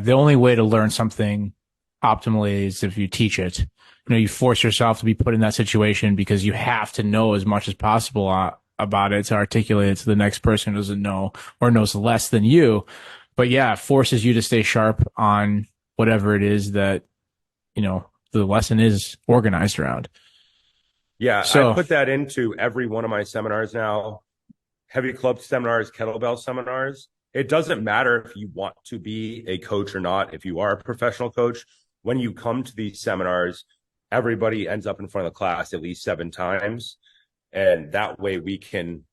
The only way to learn something optimally is if you teach it. You force yourself to be put in that situation because you have to know as much as possible about it to articulate it to the next person who doesn't know or knows less than you. But yeah, it forces you to stay sharp on whatever it is that, the lesson is organized around. Yeah, I So put that into every one of my seminars now, heavy club seminars, kettlebell seminars. It doesn't matter if you want to be a coach or not. If you are a professional coach, when you come to these seminars, everybody ends up in front of the class at least 7 times. And that way we can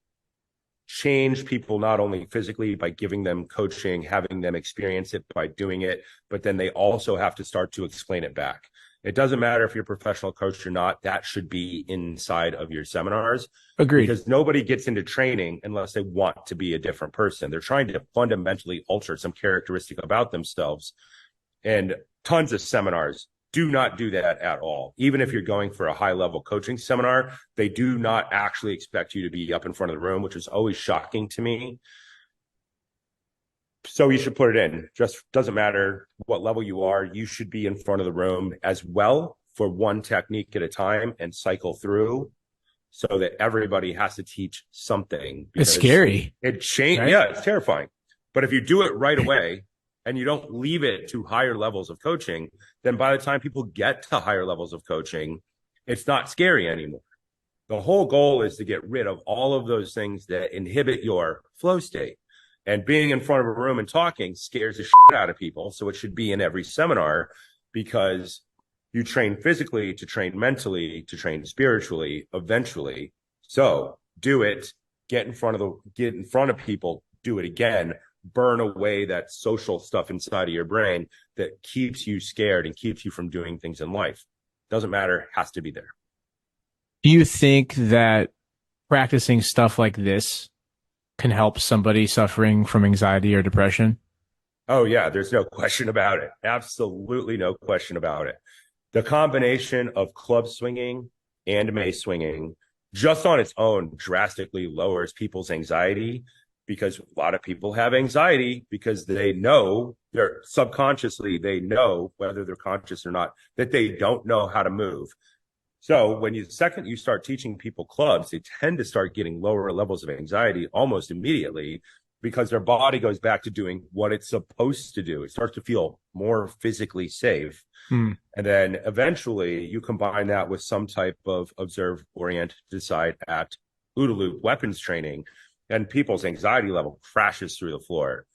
change people not only physically by giving them coaching, having them experience it by doing it, but then they also have to start to explain it back. It doesn't matter if you're a professional coach or not. That should be inside of your seminars agreed. because nobody gets into training unless they want to be a different person. They're trying to fundamentally alter some characteristic about themselves. And tons of seminars do not do that at all. Even if you're going for a high level coaching seminar, they do not actually expect you to be up in front of the room, which is always shocking to me. So you should put it in. Just doesn't matter what level you are. You should be in front of the room as well for one technique at a time and cycle through so that everybody has to teach something. It's scary. It changed. Right? Yeah, it's terrifying. But if you do it right away and you don't leave it to higher levels of coaching, then by the time people get to higher levels of coaching, it's not scary anymore. The whole goal is to get rid of all of those things that inhibit your flow state. And being in front of a room and talking scares the shit out of people. So it should be in every seminar because you train physically to train mentally to train spiritually eventually. So do it, get in front of people, do it again, burn away that social stuff inside of your brain that keeps you scared and keeps you from doing things in life. Doesn't matter, has to be there. Do you think that practicing stuff like this can help somebody suffering from anxiety or depression? Oh, yeah, there's no question about it. Absolutely no question about it. The combination of club swinging and mace swinging just on its own drastically lowers people's anxiety because a lot of people have anxiety because they know they're subconsciously, they know whether they're conscious or not, that they don't know how to move. So when the second you start teaching people clubs, they tend to start getting lower levels of anxiety almost immediately because their body goes back to doing what it's supposed to do. It starts to feel more physically safe. Hmm. And then eventually you combine that with some type of observe, orient, decide, act, OODA loop weapons training, and people's anxiety level crashes through the floor.